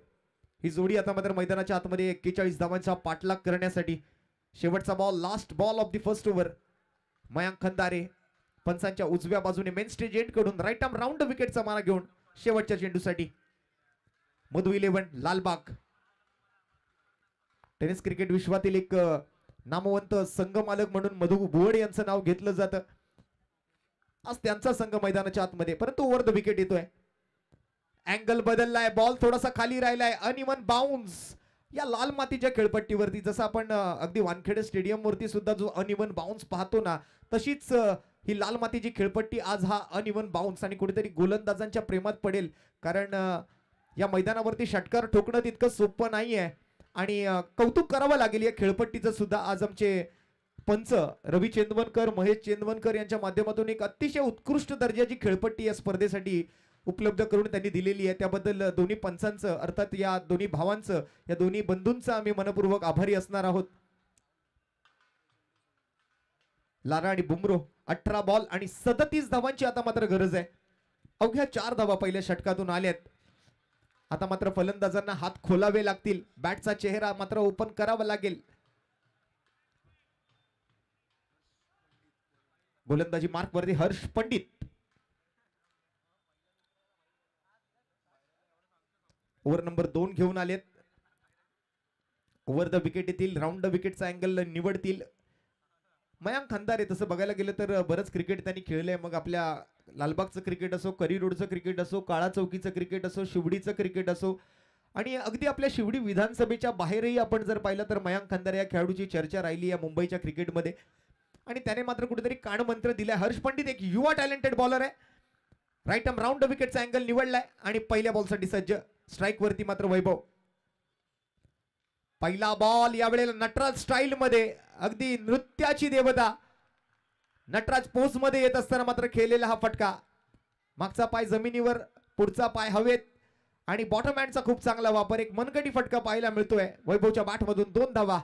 ही जोडी आता मात्र मैदानाच्या आतमध्ये 41 धावांचा पाठलाग करण्यासाठी. शेवटचा ball, last ball of the first over. Mayank Khandare पंचांच्या उजव्या बाजूने मेन स्टेज एंड कडून राईट आर्म राऊंड विकेटचा मारा घेऊन शेवटच्या चेंडूसाठी. मधु 11 लालबाग. टेनिस क्रिकेट विश्वातील एक नामवंत संघमालक म्हणून मधु बुवड यांचं नाव घेतलं जातं. आज त्यांचा संघ मैदानाच्या आतमध्ये, परंतु ओव्हर द विकेट येतोय. अँगल बदललाय, बॉल थोडासा खाली राहिलाय, अनइवन बाउन्स या लाल मातीच्या खेळपट्टीवरती. जसं आपण अगदी वानखेडे स्टेडियम वरती सुद्धा जो अनइवन बाउन्स पाहतो ना, तशीच ही लाल मातीची खेळपट्टी आज हा अनइवन बाउन्स. आणि कुठेतरी गोलंदाजांच्या प्रेमात पडेल, कारण या मैदानावरती षटकार ठोकणं तितकं सोपं नाहीये आणि कौतुक करावं लागेल या खेळपट्टीचं सुद्धा. आज आमचे पंच रवी चेंदवनकर, महेश चेंदवनकर यांच्या माध्यमातून एक अतिशय उत्कृष्ट दर्जाची खेळपट्टी या स्पर्धेसाठी उपलब्ध करून त्यांनी दिलेली आहे. त्याबद्दल दोन्ही पंचांचं, अर्थात या दोन्ही भावांचं, या दोन्ही बंधूंचं आम्ही मनपूर्वक आभारी असणार आहोत. लारा आणि बुमरो 18 बॉल आणि 37 धावांची आता मात्र गरज आहे. अवघ्या 4 धावा पहिल्या षटकातून आल्यात. आता मात्र फलंदाजांना हात खोलावे लागतील, बॅटचा चेहरा मात्र ओपन करावा लागेल. गोलंदाजी मार्क वरती हर्ष पंडित. ओव्हर नंबर 2 घेऊन आलेत. ओव्हर द विकेट येतील, राऊंड द विकेटचा अँगल निवडतील मयांक खंदारे. तसं बघायला गेलं तर बरंच क्रिकेट त्यांनी खेळलंय. मग आपल्या लालबागचं क्रिकेट असो, करी रोडचं क्रिकेट असो, काळा चौकीचं क्रिकेट असो, शिवडीचं क्रिकेट असो, आणि अगदी आपल्या शिवडी विधानसभेच्या बाहेरही आपण जर पाहिलं तर मयांक खंदारे या खेळाडूची चर्चा राहिली या मुंबईच्या क्रिकेटमध्ये. आणि त्याने मात्र कुठेतरी कानमंत्र दिलाय. हर्ष पंडित एक युवा टॅलेंटेड बॉलर आहे. राईट आर्म राऊंड द विकेटचा अँगल निवडलाय आणि पहिल्या बॉलसाठी सज्ज. स्ट्राईक वरती मात्र वैभव. पहिला बॉल यावेळेला नटराज स्टाईल मध्ये, अगदी नृत्याची देवता नटराज पोज मध्ये येत असताना मात्र खेळलेला हा फटका. मागचा पाय जमिनीवर, पुढचा पाय हवेत आणि बॉटम हँडचा खूप चांगला वापर. एक मनगटी फटका पाहायला मिळतोय वैभवच्या बॅट मधून. 2 धावा.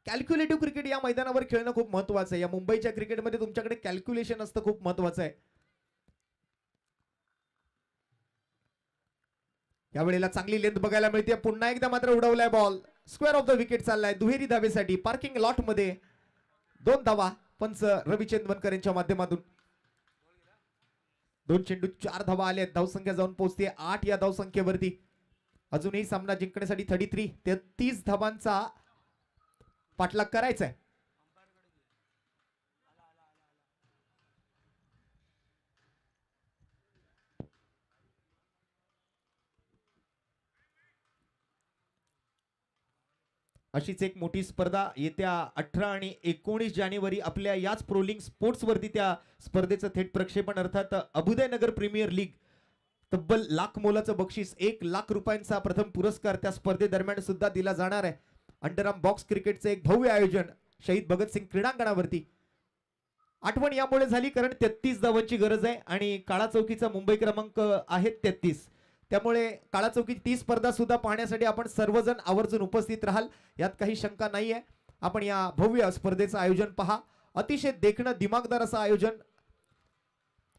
कॅल्क्युलेटिव्ह क्रिकेट या मैदानावर खेळणं खूप महत्वाचं आहे. या मुंबईच्या क्रिकेटमध्ये तुमच्याकडे कॅल्क्युलेशन असतं, खूप महत्वाचं आहे. यावेळेला चांगली लेंथ बघायला मिळते. पुन्हा एकदा मात्र उडवलाय ball. Square off the wicket चाललाय दुहेरी धावेसाठी पार्किंग लॉट मध्ये 2 धावा पंच रविचंद बनकर यांच्या माध्यमातून 2 चेंडू 4 धावा आल्या धावसंख्या जाऊन पोहोचते 8 या धावसंख्येवरती अजूनही सामना जिंकण्यासाठी 33 धावांचा पाठलाग करायचा आहे. अशीच एक मोठी स्पर्धा येत्या 18 आणि 19 जानेवारी आपल्या याच प्रोलिंग स्पोर्ट्स वरती त्या स्पर्धेचं थेट प्रक्षेपण अर्थात अभुदय नगर प्रीमियर लीग तब्बल लाख मोलाचं बक्षीस 1 लाख रुपयांचा प्रथम पुरस्कार त्या स्पर्धेदरम्यान सुद्धा दिला जाणार आहे. अंडरआर्म बॉक्स क्रिकेटचं एक भव्य आयोजन शहीद भगतसिंग क्रीडांगणावरती. आठवण यामुळे झाली कारण 33 धावांची गरज आहे आणि काळा चौकीचा मुंबई क्रमांक आहे 33. त्यामुळे काळा चौकीची ती स्पर्धा सुद्धा पाहण्यासाठी आपण सर्वजण आवर्जून उपस्थित राहाल यात काही शंका नाहीये. आपण या भव्य स्पर्धेचं आयोजन पहा. अतिशय देखणं दिमागदार असं आयोजन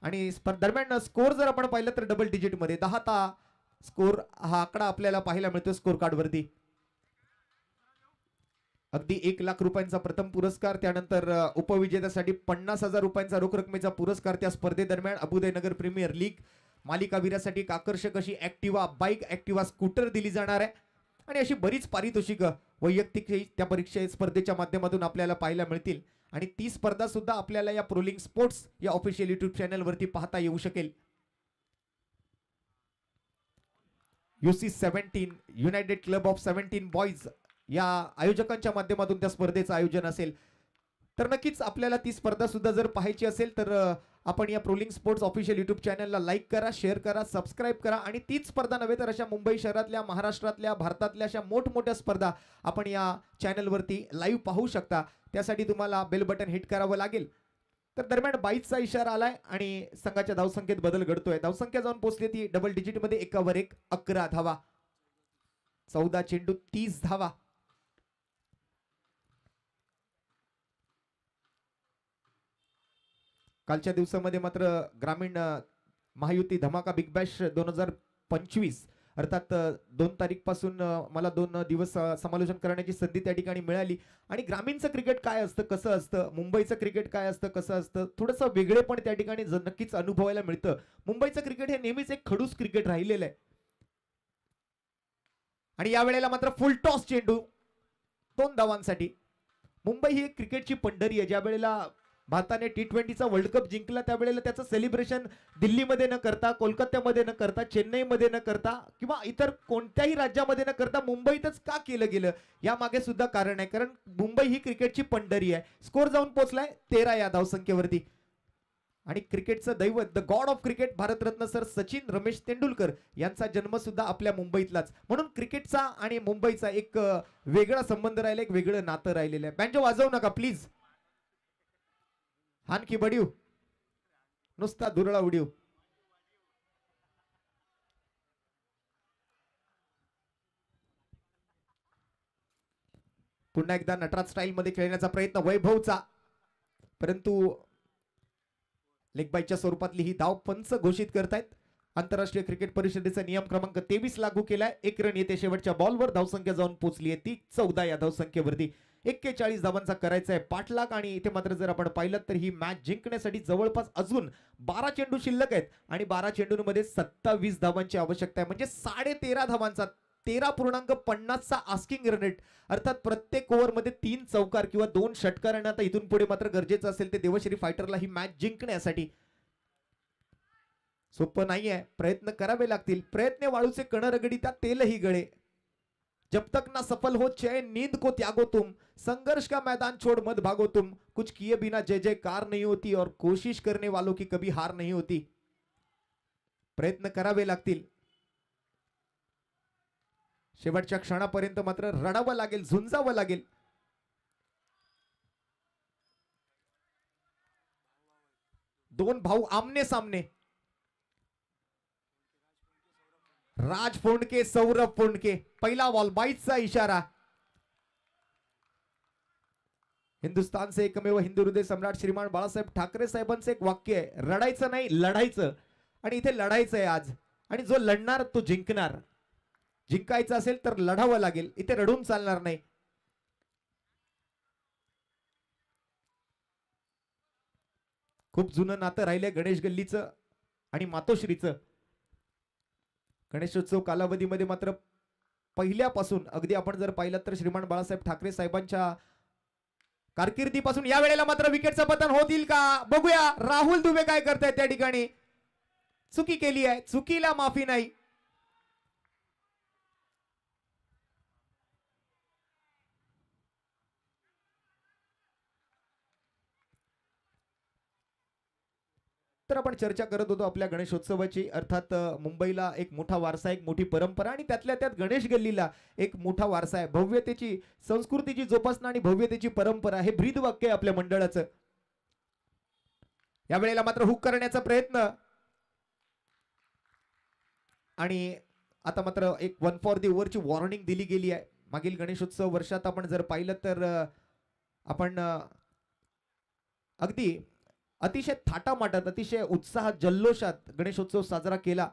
आणि दरम्यान स्कोर जर आपण पाहिलं तर डबल डिजिट मध्ये 10 स्कोर हा आकडा आपल्याला पाहायला मिळतो स्कोर कार्ड वरती. अगदी 1 लाख रुपयांचा प्रथम पुरस्कार त्यानंतर उपविजेत्यासाठी 50,000 रुपयांचा रोख रकमेचा पुरस्कार त्या स्पर्धेदरम्यान अभुदय नगर प्रीमियर लीग मालिकावीरासाठी एक आकर्षक अशी ऍक्टिवा बाईक ऍक्टिवा स्कूटर दिली जाणार आहे आणि अशी बरीच पारितोषिक वैयक्तिक त्या परीक्षे स्पर्धेच्या माध्यमातून आपल्याला पाहायला मिळतील आणि ती स्पर्धा सुद्धा आपल्याला या प्रोलिंग स्पोर्ट्स या ऑफिशियल युट्यूब चॅनल वरती पाहता येऊ शकेल. UC 17 United club of 17 boys या आयोजकांच्या माध्यमातून त्या स्पर्धेचं आयोजन असेल तर नक्कीच आपल्याला ती स्पर्धा सुद्धा जर पाहायची असेल तर आपण या प्रोलिंग स्पोर्ट्स ऑफिशियल युट्यूब चॅनलला लाईक करा, शेअर करा, सबस्क्राईब करा आणि तीच स्पर्धा नव्हे तर अशा मुंबई शहरातल्या महाराष्ट्रातल्या भारतातल्या अशा मोठमोठ्या स्पर्धा आपण या चॅनलवरती लाईव्ह पाहू शकता. त्यासाठी तुम्हाला बेल बटन हिट करावं लागेल. तर दरम्यान 22चा इशारा आलाय आणि संघाच्या धावसंख्येत बदल घडतोय. धावसंख्या जाऊन पोहोचली ती डबल डिजिट मध्ये 1 11 धावा 14 चेंडू 30 धावा. कालच्या दिवसामध्ये मात्र ग्रामीण महायुती धमाका बिग बॅश 2025 अर्थात 2 तारीख पासून मला 2 दिवस समालोचन करण्याची संधी त्या ठिकाणी मिळाली आणि ग्रामीणचं क्रिकेट काय असतं कसं असतं मुंबईचं क्रिकेट काय असतं कसं असतं थोडंसं वेगळे पण त्या ठिकाणी नक्कीच अनुभवायला मिळतं. मुंबईचं क्रिकेट हे नेहमीच एक खडूस क्रिकेट राहिलेलं आहे आणि यावेळेला मात्र फुल टॉस चेंडू 2 धावांसाठी. मुंबई ही एक क्रिकेटची पंढरी आहे. ज्या वेळेला भारताने T20चा वर्ल्ड कप जिंकला त्यावेळेला त्याचं सेलिब्रेशन दिल्लीमध्ये न करता कोलकात्यामध्ये न करता चेन्नईमध्ये न करता किंवा इतर कोणत्याही राज्यामध्ये न करता मुंबईतच का केलं गेलं यामागे सुद्धा कारण आहे. कारण मुंबई ही क्रिकेटची पंढरी आहे. स्कोर जाऊन पोहोचलाय 13 या धावसंख्येवरती आणि क्रिकेटचं दैवत the God of cricket Bharat Ratna sir Sachin Ramesh Tendulkar यांचा जन्म सुद्धा आपल्या मुंबईतलाच. म्हणून क्रिकेटचा आणि मुंबईचा एक वेगळा संबंध राहिला एक वेगळं नातं राहिलेलं आहे. बँजो वाजवू नका प्लीज. हान की बडीव नुसता दुरळा उडीव. पुन्हा एकदा नटराज स्टाईल मध्ये खेळण्याचा प्रयत्न वैभवचा परंतु लेगबाईच्या स्वरूपातली ही धाव पंच घोषित करतायत. आंतरराष्ट्रीय क्रिकेट परिषदेचा नियम क्रमांक 23 लागू केलाय. 1 रन येते शेवटच्या बॉलवर. धावसंख्या जाऊन पोहोचली आहे ती 14 या धावसंख्येवरती. 41 धावांचा करायचा आहे पाठलाग आणि इथे मात्र जर आपण पाहिलं तर ही मॅच जिंकण्यासाठी जवळपास अजून 12 चेंडू शिल्लक आहेत आणि 12 चेंडूंमध्ये 27 धावांची आवश्यकता आहे. म्हणजे 13.5 धावांचा 13.50चा आस्किंग रन रेट अर्थात प्रत्येक ओव्हरमध्ये 3 चौकार किंवा 2 षटकार आणि आता इथून पुढे मात्र गरजेचं असेल ते देवश्री फायटरला ही मॅच जिंकण्यासाठी. सोपं नाहीये. प्रयत्न करावे लागतील. प्रयत्न वाळूचे कण रगडीता तेलही गळे. जब तक ना सफल हो चैन नींद को त्यागो तुम. संघर्ष का मैदान छोड़ मत भागो तुम. कुछ किए बिना जय जयकार नहीं होती और कोशिश करने वालों की कभी हार नहीं होती. प्रयत्न करावे लागतील. शेवटच्या क्षणापर्यंत मात्र रडावं लागेल झुंजावं लागेल. दोन भाऊ आमने सामने. राज फोंडके सौरभ फोंडके. पहिला बॉल 22चा इशारा. हिंदुस्तान से एकमेव हिंदू हृदय सम्राट श्रीमान बाळासाहेब ठाकरे साहेबांचं एक वाक्य आहे रडायचं नाही लढायचं आणि इथे लढायचं आहे आज आणि जो लढणार तो जिंकणार. जिंकायचं असेल तर लढावं लागेल, इथे रडून चालणार नाही. खूप जुनं नातं राहिलंय गणेश गल्लीचं आणि मातोश्रीचं. गणेशोत्सव कालावधीमध्ये मात्र पहिल्यापासून अगदी आपण जर पाहिलं तर श्रीमान बाळासाहेब ठाकरे साहेबांच्या कारकिर्दीपासून या वेळेला मात्र विकेटचं पतन होतील का बघूया. राहुल दुबे काय करतायत त्या ठिकाणी. चुकी केली आहे, चुकीला माफी नाही. तर आपण चर्चा करत होतो आपल्या गणेशोत्सवाची. अर्थात मुंबईला एक मोठा वारसा, एक मोठी परंपरा आणि त्यातल्या त्यात गणेश गल्लीला एक मोठा वारसा आहे. भव्यतेची, संस्कृतीची जोपासना आणि भव्यतेची परंपरा हे ब्रीद वाक्य आहे आपल्या मंडळाचं. या वेळेला मात्र हुक करण्याचा प्रयत्न आणि आता मात्र एक 1 फॉर द ओव्हरची वॉर्निंग दिली गेली आहे. मागील गणेशोत्सव वर्षात आपण जर पाहिलं तर आपण अगदी अतिशय थाटामाटात, अतिशय उत्साहात, जल्लोषात गणेशोत्सव साजरा केला.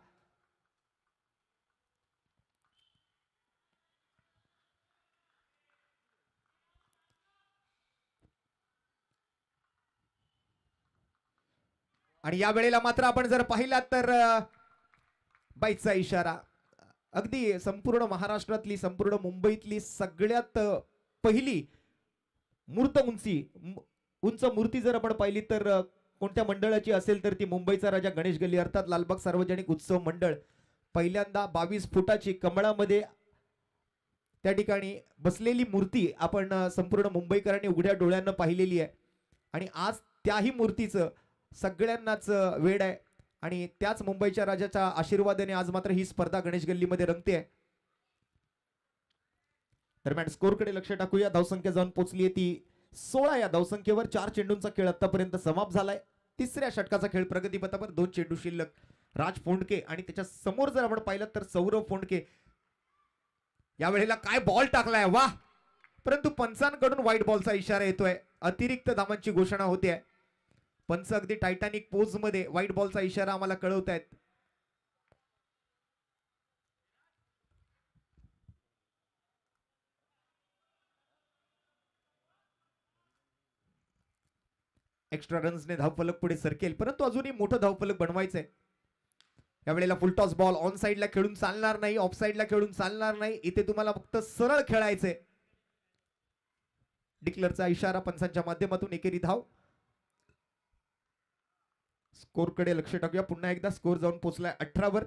आणि या वेळेला मात्र आपण जर पाहिलात तर बाईचा इशारा. अगदी संपूर्ण महाराष्ट्रातली, संपूर्ण मुंबईतली सगळ्यात पहिली मूर्त उंच मूर्ती जर आपण पाहिली तर कोणत्या मंडळाची असेल तर ती मुंबईचा राजा गणेश गल्ली अर्थात लालबाग सार्वजनिक उत्सव मंडळ. पहिल्यांदा 22 फुटाची कमळामध्ये त्या ठिकाणी बसलेली मूर्ती आपण संपूर्ण मुंबईकरांनी उघड्या डोळ्यांना पाहिलेली आहे. आणि आज त्याही मूर्तीचं सगळ्यांनाच वेड आहे आणि त्याच मुंबईच्या राजाच्या आशीर्वादाने आज मात्र ही स्पर्धा गणेश गल्लीमध्ये रंगते आहे. दरम्यान स्कोरकडे लक्ष टाकूया. धावसंख्या जाऊन पोहोचली आहे ती 16 या धावसंख्येवर. 4 चेंडूंचा खेळ आतापर्यंत समाप्त झालाय. तिसऱ्या षटकाचा खेळ प्रगतीपथावर. 2 चेंडू शिल्लक. राज फोंडके आणि त्याच्या समोर जर आपण पाहिलं तर सौरव फोंडके. या वेळेला काय बॉल टाकलाय, वाह. परंतु पंचांकडून व्हाईट बॉलचा इशारा येतोय. अतिरिक्त धावांची घोषणा होते. पंच अगदी टायटॅनिक पोज मध्ये व्हाईट बॉलचा इशारा आम्हाला कळवतायत. एक्स्ट्रा रन्सने धावफलक पुढे सरकेल, परंतु अजूनही मोठं धावफलक बनवायचंय. यावेळेला फुल टॉस बॉल. ऑन साइडला खेळून चालणार नाही, ऑफ साइडला खेळून चालणार नाही. इथे तुम्हाला फक्त सरळ खेळायचंय. डिक्लरचा इशारा पंचांच्या माध्यमातून एकेरी धाव. स्कोरकडे लक्ष टाकूया पुन्हा एकदा. स्कोर जाऊन पोहोचलाय 18 वर.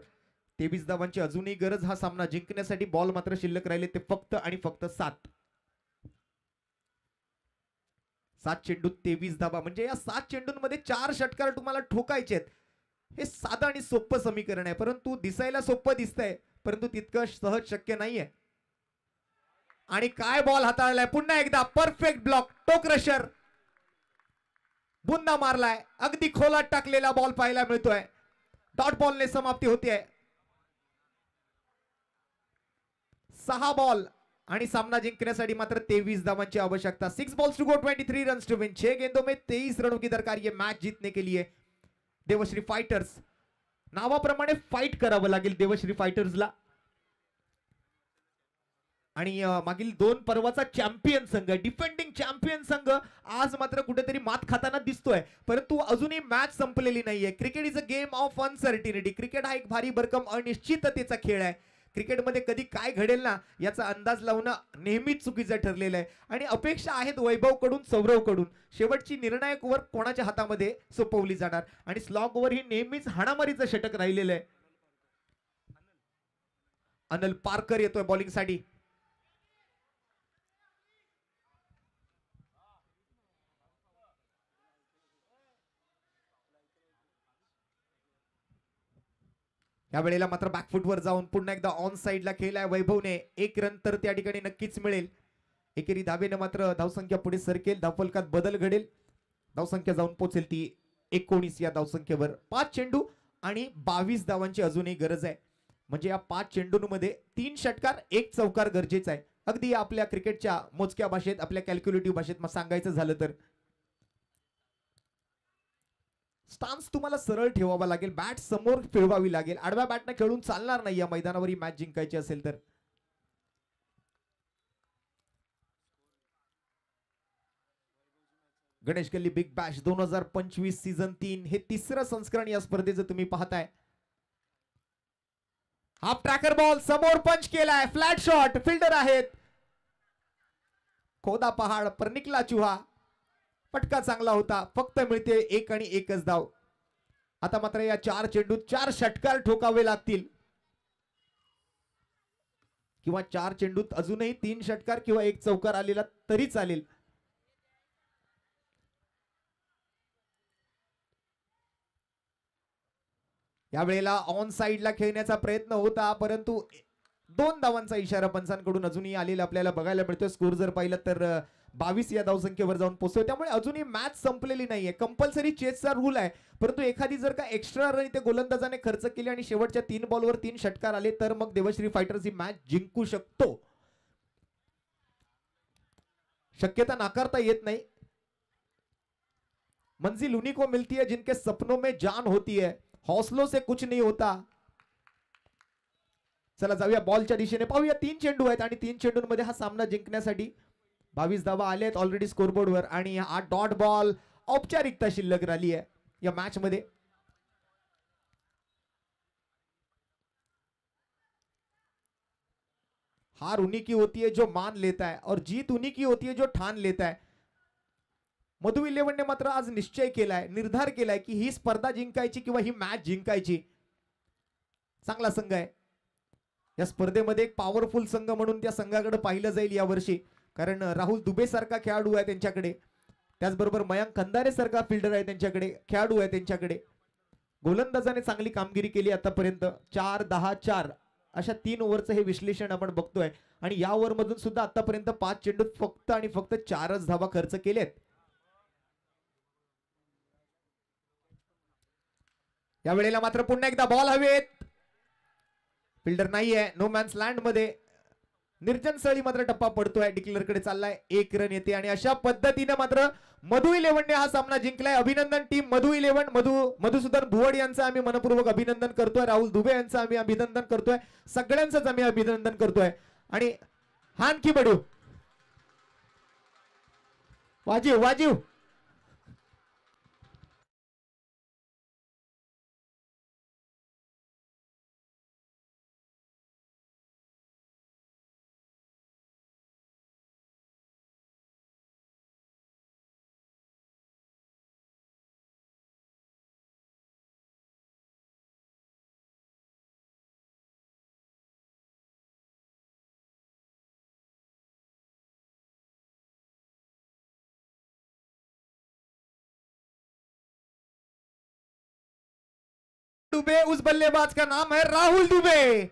23 धावांची अजूनही गरज हा सामना जिंकण्यासाठी. बॉल मात्र शिल्लक राहिले ते फक्त आणि फक्त 7. 7 चेंडूत 23 धावा म्हणजे या 7 चेंडूंमध्ये 4 षटकार तुम्हाला ठोकायचे आहेत. हे साधं आणि सोपं समीकरण आहे, परंतु दिसायला सोपं दिसतंय परंतु तितकं सहज शक्य नाहीये. आणि काय बॉल हाताळलाय पुन्हा एकदा. Perfect block. टो क्रशर बुंदा मारलाय. अगदी खोलात टाकलेला बॉल पाहायला मिळतोय. डॉट बॉलने समाप्ती होतीये. 6 बॉल आणि सामना जिंकण्यासाठी मात्र 23 धावांची आवश्यकता. 6 balls to go, 23 runs to win. 6 गेंदों में 23 रनों की दरकार ये मैच जीतने के लिए. देवश्री फाइटर्स, नावाप्रमाणे फाइट करावं लागेल देवश्री फाइटर्सला. आणि मागील 2 पर्वाचा चॅम्पियन संघ, डिफेंडिंग चॅम्पियन संघ आज मात्र कुठेतरी मात खाताना दिसतोय, परंतु अजूनही मॅच संपलेली नाहीये. Cricket is a game of uncertainty. Cricket हा एक भारी भरकम अनिश्चिततेचा खेळ आहे. क्रिकेटमध्ये कधी काय घडेल ना याचा अंदाज लावणं नेहमीच चुकीचं ठरलेलं आहे. आणि अपेक्षा आहेत वैभव कडून, सौरव कडून. शेवटची निर्णायक ओव्हर कोणाच्या हातामध्ये सोपवली जाणार. आणि स्लॉग ओव्हर ही नेहमीच हाणामारीचं षटक राहिलेलं आहे. अनल पारकर येतोय बॉलिंग साठी. या वेळेला मात्र बॅकफुटवर जाऊन पुन्हा एकदा ऑन साइडला खेळलाय वैभवने. 1 रन तर त्या ठिकाणी नक्कीच मिळेल. एकेरी धावेने मात्र धावसंख्या पुढे सरकेल. धावफलकात बदल घडेल. धावसंख्या जाऊन पोहोचेल ती 19 या धावसंख्येवर. 5 चेंडू आणि 22 धावांची अजूनही गरज आहे. म्हणजे या 5 चेंडूंमध्ये 3 षटकार 1 चौकार गरजेचा आहे. अगदी आपल्या क्रिकेटच्या मोजक्या भाषेत, आपल्या कॅल्क्युलेटिव्ह भाषेत सांगायचं झालं तर स्टान्स तुम्हाला सरळ ठेवावा लागेल. बॅट समोर फिरवावी लागेल. आडव्या बॅटने खेळून चालणार नाही या मैदानावर ही मॅच जिंकायची असेल तर. गणेश गल्ली बिग बॅश 2025 सीझन 3 हे तिसरं संस्करण या स्पर्धेचं तुम्ही पाहताय. हाफ ट्रॅकर बॉल समोर पंच केलाय, फ्लॅट शॉट, फिल्डर आहेत खोदा पहाड पर निकला चुहा. फटका चांगला होता, फक्त मिळते एक आणि एकच धाव. आता मात्र या 4 चेंडूत 4 षटकार ठोकावे लागतील किंवा 4 चेंडूत अजूनही 3 षटकार किंवा 1 चौकार आलेला तरी चालेल. यावेळेला ऑन साइडला खेळण्याचा प्रयत्न होता, परंतु 2 धावांचा इशारा पंचांकडून अजूनही आलेला आपल्याला बघायला मिळतोय. स्कोर जर पाहिलं तर 22 या धावसंख्येवर जाऊन पोहोचतोय. त्यामुळे अजूनही मॅच संपलेली नाहीये. कंपल्सरी चेसचा रूल आहे, परंतु एखादी जर का एक्स्ट्रा रन इथे गोलंदाजाने खर्च केली आणि शेवटच्या 3 बॉलवर 3 षटकार आले तर मग देवश्री फायटर्स ही मॅच जिंकू शकतो. शक्यता नाकारता येत नाही. मंजिल उन्हीं को मिलती है जिनके सपनों में जान होती है, हौसलों से कुछ नहीं होता. चला जाऊया बॉलच्या दिशेने, पाहूया. 3 चेंडू आहेत आणि 3 चेंडूंमध्ये हा सामना जिंकण्यासाठी 22 धावा आले आहेत ऑलरेडी स्कोरबोर्डवर आणि हा डॉट बॉल औपचारिकता शिल्लक राहिली आहे या मॅच मध्ये. हार उन्हीं की होती है जो मान लेता है और जीत उन्हीं की होती है जो ठान लेता है. मधु 11 ने मात्र आज निश्चय केलाय, निर्धार केलाय की ही स्पर्धा जिंकायची किंवा ही मॅच जिंकायची. चांगला संघ आहे या स्पर्धेमध्ये, एक पॉवरफुल संघ म्हणून त्या संघाकडे पाहिलं जाईल यावर्षी, कारण राहुल दुबे सारखा खेळाडू आहे त्यांच्याकडे, त्याचबरोबर मयांक खंदारे सारखा फिल्डर आहे त्यांच्याकडे, खेळाडू आहे त्यांच्याकडे. गोलंदाजाने चांगली कामगिरी केली आतापर्यंत. 4-10-4 अशा 3 ओव्हरचं हे विश्लेषण आपण बघतोय आणि या ओव्हर मधून सुद्धा आतापर्यंत 5 चेंडूत फक्त आणि फक्त 4च धावा खर्च केलेत. या वेळेला मात्र पुन्हा एकदा बॉल हवेत, फिल्डर नाहीये, नो मॅन्स लँड मध्ये. निर्जन सळी मात्र टप्पा पडतोय, डिक्लेअर कडे चाललाय, 1 रन येते आणि अशा पद्धतीने मात्र मधु 11 ने हा सामना जिंकलाय. अभिनंदन टीम मधु 11, मधुसूदन भुवड यांचं आम्ही मनपूर्वक अभिनंदन करतोय, राहुल दुबे यांचं आम्ही अभिनंदन करतोय, सगळ्यांचंच आम्ही अभिनंदन करतोय. आणि हान की बडू वाजीव वाजीव. दुबे, उस बल्लेबाज का नाम है राहुल दुबे.